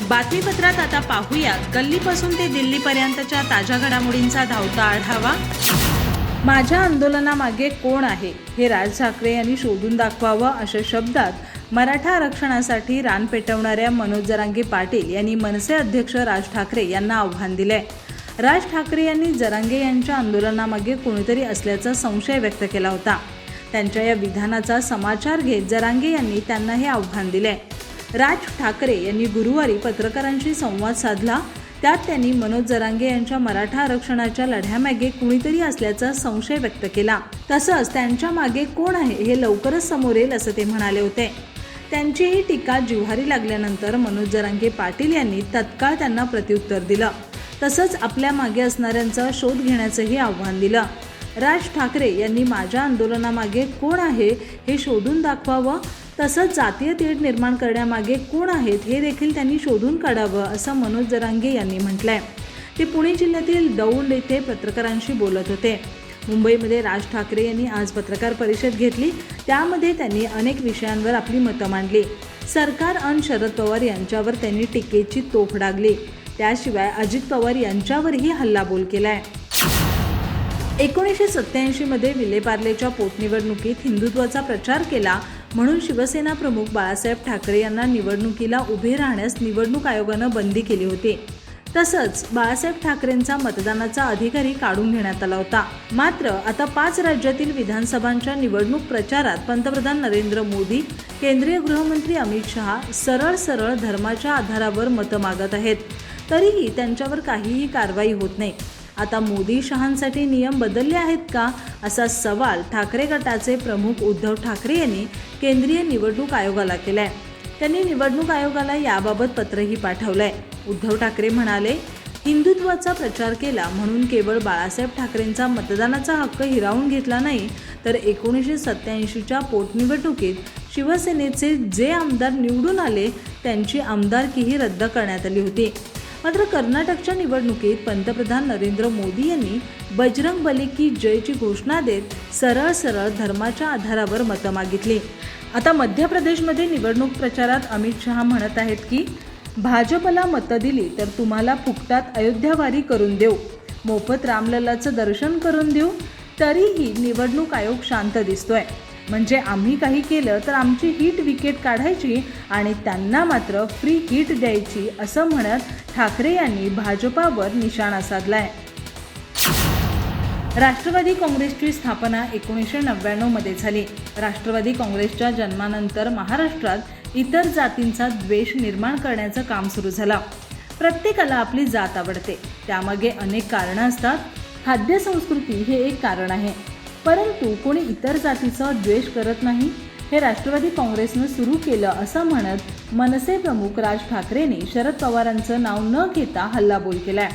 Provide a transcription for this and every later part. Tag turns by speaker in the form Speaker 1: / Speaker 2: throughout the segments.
Speaker 1: बातमीपत्रात आता पाहूयात गल्लीपासून ते दिल्लीपर्यंतच्या ताज्या घडामोडींचा धावता आढावा। माझ्या आंदोलनामागे कोण आहे हे राज ठाकरे यांनी शोधून दाखवावं, अशा शब्दात मराठा आरक्षणासाठी रान पेटवणाऱ्या मनोज जरांगे पाटील यांनी मनसे अध्यक्ष राज ठाकरे यांना आव्हान दिले। राज ठाकरे यांनी जरांगे यांच्या आंदोलनामागे कोणीतरी असल्याचा संशय व्यक्त केला होता। त्यांच्या या विधानाचा समाचार घेत जरांगे यांनी त्यांना हे आव्हान दिले। राज ठाकरे यांनी गुरुवारी पत्रकारांशी संवाद साधला। त्यात त्यांनी मनोज जरांगे यांच्या मराठा आरक्षणाच्या लढ्यामागे कुणीतरी असल्याचा संशय व्यक्त केला। तसंच त्यांच्या मागे कोण आहे हे लवकरच समोर येईल असं ते म्हणाले होते। त्यांची ही टीका जिव्हारी लागल्यानंतर मनोज जरांगे पाटील यांनी तत्काळ त्यांना प्रत्युत्तर दिलं। तसंच आपल्या मागे असणाऱ्यांचा शोध घेण्याचंही आव्हान दिलं। राज ठाकरे यांनी माझ्या आंदोलनामागे कोण आहे हे शोधून दाखवावं, तसंच जातीय तेढ निर्माण करण्यामागे कोण आहेत हे देखील त्यांनी शोधून काढावं, असं मनोज जरांगे यांनी म्हटलंय। ते पुणे जिल्ह्यातील दौंड येथे पत्रकारांशी बोलत होते। मुंबईमध्ये राज ठाकरे यांनी आज पत्रकार परिषद घेतली। त्यामध्ये त्यांनी अनेक विषयांवर आपली मतं मांडली। सरकार आणि शरद पवार यांच्यावर त्यांनी टीकेची तोफ डागली। त्याशिवाय अजित पवार यांच्यावरही हल्लाबोल केलाय। 1987 मध्ये विलेपार्लेच्या पोटनिवडणुकीत हिंदुत्वाचा प्रचार केला म्हणून शिवसेना प्रमुख बाळासाहेब ठाकरे यांना निवडणुकीला उभे राहण्यास निवडणूक आयोगानं बंदी केली होती। तसंच बाळासाहेब ठाकरेंचा मतदानाचा अधिकारही काढून घेण्यात आला होता। मात्र आता 5 राज्यातील विधानसभांच्या निवडणूक प्रचारात पंतप्रधान नरेंद्र मोदी, केंद्रीय गृहमंत्री अमित शहा सरळ धर्माच्या आधारावर मतं मागत आहेत, तरीही त्यांच्यावर काहीही कारवाई होत नाही। आता मोदी शहांसाठी नियम बदलले आहेत का, असा सवाल ठाकरे गटाचे प्रमुख उद्धव ठाकरे यांनी केंद्रीय निवडणूक आयोगाला केलाय। त्यांनी निवडणूक आयोगाला याबाबत पत्रही पाठवलंय। उद्धव ठाकरे म्हणाले, हिंदुत्वाचा प्रचार केला म्हणून केवळ बाळासाहेब ठाकरेंचा मतदानाचा हक्क हिरावून घेतला नाही, तर 1987च्या पोटनिवडणुकीत शिवसेनेचे जे आमदार निवडून आले त्यांची आमदारकीही रद्द करण्यात आली होती। मात्र कर्नाटकच्या निवडणुकीत पंतप्रधान नरेंद्र मोदी यांनी बजरंग बली की जयची घोषणा देत सरळ धर्माच्या आधारावर मतं मागितली। आता मध्य प्रदेशमध्ये निवडणूक प्रचारात अमित शहा म्हणत आहेत की भाजपला मतं दिली तर तुम्हाला फुकटात अयोध्यावारी करून देऊ, मोफत रामलल्लाचं दर्शन करून देऊ, तरीही निवडणूक आयोग शांत दिसतोय। म्हणजे आम्ही काही केलं तर आमची हिट विकेट काढायची आणि त्यांना मात्र फ्री हिट द्यायची, असं म्हणत ठाकरे यांनी भाजपावर निशाणा साधलाय। राष्ट्रवादी काँग्रेसची स्थापना 1999 मध्ये झाली। राष्ट्रवादी काँग्रेसच्या जन्मानंतर महाराष्ट्रात इतर जातींचा द्वेष निर्माण करण्याचं काम सुरू झालं। प्रत्येकाला आपली जात आवडते, त्यामागे अनेक कारणं असतात। खाद्य संस्कृती हे एक कारण आहे, परंतु कोणी इतर जातीचा द्वेष करत नाही, हे राष्ट्रवादी काँग्रेसनं सुरू केलं, असं म्हणत मनसे प्रमुख राज ठाकरेंनी शरद पवारांचं नाव न घेता हल्लाबोल केलाय।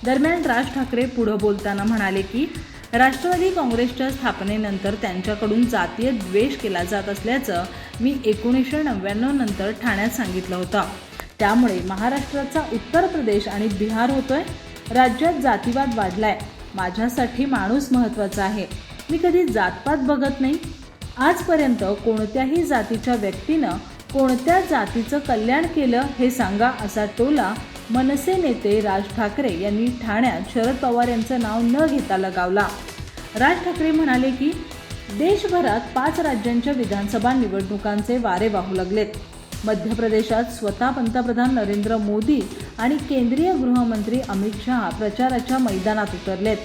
Speaker 1: दरम्यान राज ठाकरे पुढे बोलताना म्हणाले की राष्ट्रवादी काँग्रेसच्या स्थापनेनंतर त्यांच्याकडून जातीय द्वेष केला जात असल्याचं मी 1999 नंतर ठाण्यात सांगितलं होतं। त्यामुळे महाराष्ट्राचा उत्तर प्रदेश आणि बिहार होतोय। राज्यात जातीवाद वाढलाय। माझ्यासाठी माणूस महत्त्वाचा आहे। मी कधी जातपात बघत नाही। आजपर्यंत कोणत्याही जातीच्या व्यक्तीनं कोणत्या जातीचं कल्याण केलं हे सांगा, असा टोला मनसे नेते राज ठाकरे यांनी ठाण्यात शरद पवार यांचं नाव न घेता लगावला। राज ठाकरे म्हणाले की देशभरात 5 राज्यांच्या विधानसभा निवडणुकांचे वारे वाहू लागलेत। मध्य प्रदेशात स्वतः पंतप्रधान नरेंद्र मोदी आणि केंद्रीय गृहमंत्री अमित शहा प्रचाराच्या मैदानात उतरलेत।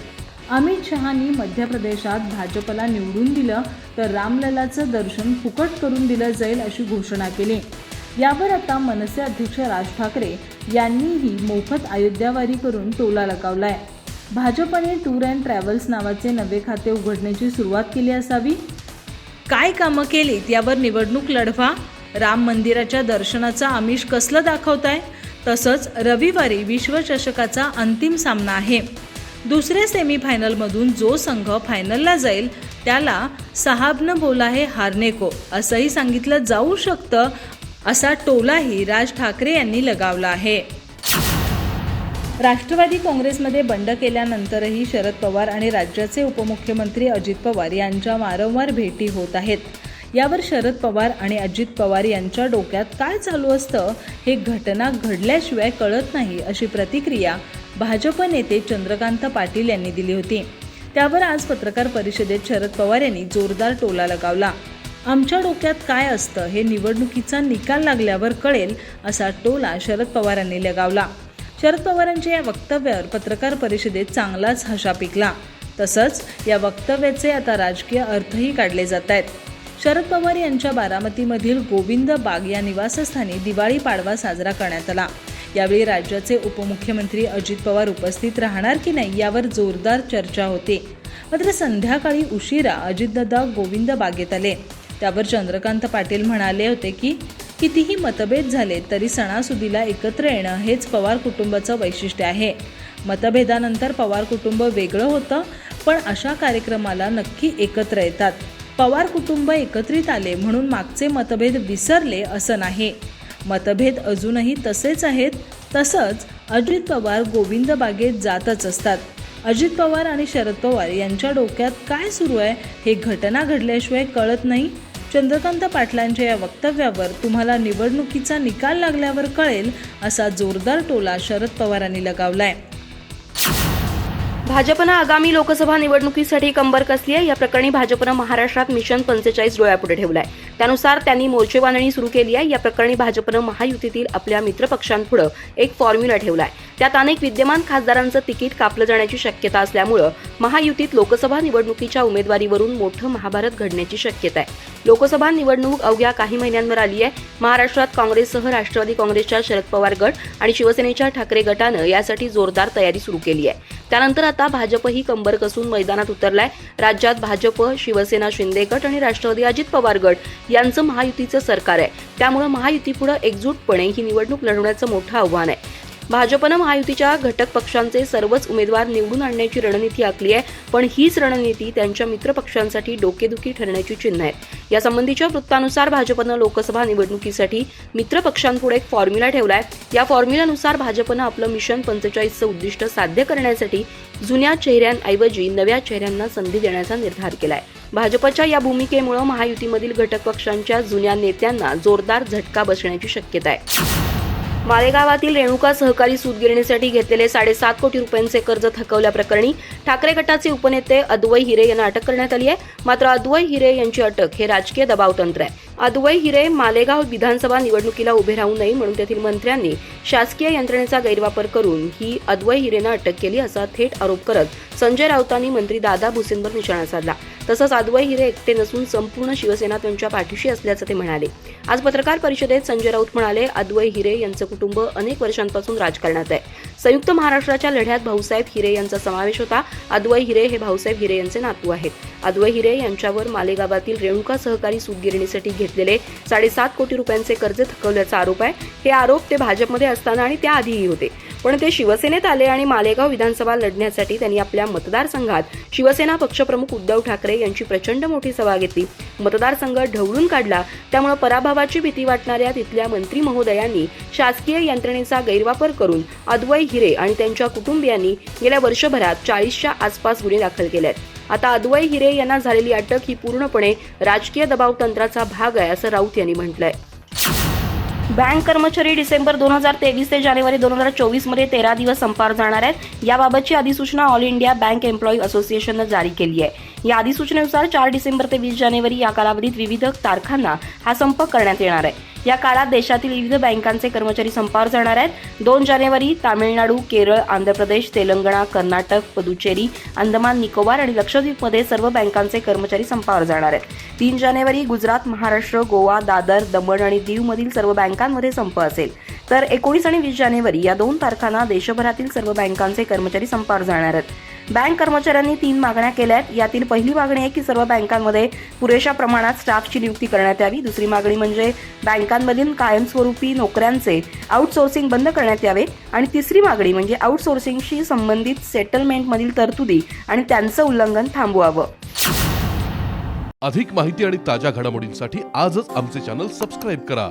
Speaker 1: अमित शहांनी मध्य प्रदेशात भाजपला निवडून दिलं तर रामलल्लाचं दर्शन फुकट करून दिलं जाईल, अशी घोषणा केली। यावर आता मनसे अध्यक्ष राज ठाकरे यांनीही मोफत अयोध्यावारी करून टोला लगावलाय। भाजपने टूर अँड ट्रॅव्हल्स नावाचे नवे खाते उघडण्याची सुरुवात केली असावी। काय कामं केलीत यावर निवडणूक लढवा। राम मंदिराच्या दर्शनाचा आमिष कसलं दाखवताय। तसंच रविवारी विश्वचषकाचा अंतिम सामना आहे। दुसऱ्या सेमीफायनलमधून जो संघ फायनलला जाईल त्याला साहब न बोला है हारने को असंही सांगितलं जाऊ शकतं, असा टोलाही राज ठाकरे यांनी लगावला आहे। राष्ट्रवादी काँग्रेसमध्ये बंड केल्यानंतरही शरद पवार आणि राज्याचे उपमुख्यमंत्री अजित पवार यांच्या वारंवार भेटी होत आहेत। यावर शरद पवार आणि अजित पवार यांच्या डोक्यात काय चालू असतं हे घटना घडल्याशिवाय कळत नाही, अशी प्रतिक्रिया भाजप नेते चंद्रकांत पाटील यांनी दिली होती. त्यावर आज पत्रकार परिषदेत शरद पवार यांनी जोरदार टोला लगावला. आमच्या डोक्यात काय असतं हे निवडणुकीचा निकाल लागल्यावर कळेल, असा टोला शरद पवारांनी लगावला. शरद पवारांच्या या वक्तव्यावर पत्रकार परिषदेत चांगलाच हशा पिकला. तसंच या वक्तव्याचे आता राजकीय अर्थही काढले जात आहेत. शरद पवार यांच्या बारामतीमधील गोविंद बाग या निवासस्थानी दिवाळी पाडवा साजरा करण्यात आला. यावेळी राज्याचे उपमुख्यमंत्री अजित पवार उपस्थित राहणार की नाही यावर जोरदार चर्चा होती. मात्र संध्याकाळी उशिरा अजितदादा गोविंद बागेत आले. त्यावर चंद्रकांत पाटील म्हणाले होते की कितीही मतभेद झाले तरी सणासुदीला एकत्र येणं हेच पवार कुटुंबाचं वैशिष्ट्य आहे. मतभेदानंतर पवार कुटुंब वेगळं होतं, पण अशा कार्यक्रमाला नक्की एकत्र येतात. पवार कुटुंब एकत्रित आले म्हणून मागचे मतभेद विसरले असं नाही. मतभेद अजूनही तसेच आहेत. तसंच अजित पवार गोविंद बागेत जातच असतात. अजित पवार आणि शरद पवार यांच्या डोक्यात काय सुरू आहे हे घटना घडल्याशिवाय कळत नाही. चंद्रकांत पाटलांच्या या वक्तव्यावर तुम्हाला निवडणुकीचा निकाल लागल्यावर कळेल, असा जोरदार टोला शरद पवारांनी लगावलाय.
Speaker 2: भाजपनं आगामी लोकसभा निवडणुकीसाठी कंबर कसली आहे. या प्रकरणी भाजपनं महाराष्ट्रात मिशन 45 डोळ्यापुढे ठेवलाय. त्यानुसार त्यांनी मोर्चे बांधणी सुरू केली आहे. या प्रकरणी भाजपनं महायुतीतील आपल्या मित्रपक्षांपुढे एक फॉर्म्युला ठेवलाय. त्यात अनेक विद्यमान खासदारांचं तिकीट कापलं जाण्याची शक्यता असल्यामुळे महायुतीत लोकसभा निवडणुकीच्या उमेदवारीवरून मोठं महाभारत घडण्याची शक्यता आहे. लोकसभा निवडणूक अवघ्या काही महिन्यांवर आली आहे. महाराष्ट्रात काँग्रेससह राष्ट्रवादी काँग्रेसच्या शरद पवार गट आणि शिवसेनेच्या ठाकरे गटानं यासाठी जोरदार तयारी सुरू केली आहे. त्यानंतर आता भाजपही कंबर कसून मैदानात उतरलाय. राज्यात भाजप, शिवसेना शिंदे गट आणि राष्ट्रवादी अजित पवार गट यांचं महायुतीचं सरकार आहे. त्यामुळे महायुतीपुढे एकजूटपणे ही निवडणूक लढवण्याचं मोठं आव्हान आहे. भाजपनं महायुतीच्या घटक पक्षांचे सर्वच उमेदवार निवडून आणण्याची रणनीती आखली आहे, पण हीच रणनीती त्यांच्या मित्रपक्षांसाठी डोकेदुखी ठरण्याची चिन्ह आहेत. यासंबंधीच्या वृत्तानुसार भाजपनं लोकसभा निवडणुकीसाठी मित्रपक्षांपुढे एक फॉर्म्युला ठेवलाय. या फॉर्म्युल्यानुसार भाजपनं आपलं मिशन 45चं उद्दिष्ट साध्य करण्यासाठी जुन्या चेहऱ्यांऐवजी नव्या चेहऱ्यांना संधी देण्याचा निर्धार केलाय. भाजपच्या या भूमिकेमुळे महायुतीमधील घटक पक्षांच्या जुन्या नेत्यांना जोरदार झटका बसण्याची शक्यता आहे. मालेगावातील रेणुका सहकारी सूतगिरणीसाठी घेतलेले 7.5 कोटी रुपयांचे कर्ज थकवल्याप्रकरणी ठाकरे गटाचे उपनेते अद्वै हिरे यांना अटक करण्यात आली आहे. मात्र अद्वै हिरे यांची अटक हे राजकीय दबावतंत्र आहे. अद्वै हिरे मालेगाव विधानसभा निवडणुकीला उभे राहू नये म्हणून तेथील मंत्र्यांनी शासकीय यंत्रणेचा गैरवापर करून ही अद्वै हिरेंना अटक केली, असा थेट आरोप करत संजय राऊतांनी मंत्री दादा भुसेंवर निशाणा साधला. तसंच अद्वै हिरे एकटे नसून संपूर्ण शिवसेना त्यांच्या पाठीशी असल्याचं ते म्हणाले. आज पत्रकार परिषदेत संजय राऊत म्हणाले, अद्वै हिरे यांचं कुटुंब अनेक वर्षांपासून राजकारणात आहे. संयुक्त महाराष्ट्राच्या लढ्यात भाऊसाहेब हिरे यांचा समावेश होता. अद्वै हिरे हे भाऊसाहेब हिरे यांचे नातू आहेत. अद्वै हिरे यांच्यावर मालेगावातील रेणुका सहकारी सूतगिरणीसाठी घेतलेले 7.5 कोटी रुपयांचे कर्ज थकवल्याचा आरोप आहे. हे आरोप ते भाजपमध्ये असताना आणि त्याआधीही होते, पण ते शिवसेनेत आले आणि मालेगाव विधानसभा लढण्यासाठी त्यांनी आपल्या मतदारसंघात शिवसेना पक्षप्रमुख उद्धव ठाकरे यांची प्रचंड मोठी सभा घेतली. मतदारसंघ ढवळून काढला. त्यामुळे पराभवाची भीती वाटणाऱ्या तिथल्या मंत्री महोदयांनी शासकीय यंत्रणेचा गैरवापर करून अद्वै हिरे आणि त्यांच्या कुटुंबियांनी गेल्या वर्षभरात 40च्या आसपास गुन्हे दाखल केले आहेत. आता अद्वै हिरे यांना झालेली अटक ही पूर्णपणे राजकीय दबावतंत्राचा भाग आहे, असं राऊत यांनी म्हटलंय. बँक कर्मचारी डिसेंबर 2023 ते जानेवारी 2024 मध्ये 13 दिवस संपावर जाणार आहेत. याबाबतची अधिसूचना ऑल इंडिया बँक एम्प्लॉई असोसिएशननं जारी केली आहे. या अधिसूचनेनुसार 4 डिसेंबर ते 20 जानेवारी या कालावधीत विविध तारखांना हा संप करण्यात येणार आहे. या काळात देशातील विविध बँकांचे कर्मचारी संपावर जाणार आहेत. 2 जानेवारी तामिळनाडू, केरळ, आंध्र प्रदेश, तेलंगणा, कर्नाटक, पुदुचेरी, अंदमान निकोबार आणि लक्षद्वीपमध्ये सर्व बँकांचे कर्मचारी संपावर जाणार आहेत. 3 जानेवारी गुजरात, महाराष्ट्र, गोवा, दादर, दमण आणि दीवमधील सर्व बँकांमध्ये संप असेल. तर 19 आणि 20 जानेवारी या 2 तारखांना देशभरातील सर्व बँकांचे कर्मचारी संपावर जाणार आहेत. बँक कर्मचाऱ्यांनी 3 मागण्या केल्या आहेत. यातील पहिली मागणी आहे की सर्व बँकांमध्ये पुरेशा प्रमाणात स्टाफची नियुक्ती करण्यात यावी. दुसरी मागणी म्हणजे बँकांमधील कायमस्वरूपी नोकऱ्यांचे आउटसोर्सिंग बंद करण्यात यावे. आणि तिसरी मागणी म्हणजे आउटसोर्सिंगशी संबंधित सेटलमेंटमधील तरतुदी आणि त्यांचं उल्लंघन थांबवावं.
Speaker 3: अधिक माहिती आणि ताज्या घडामोडींसाठी आजच आमचे चॅनल सबस्क्राईब करा.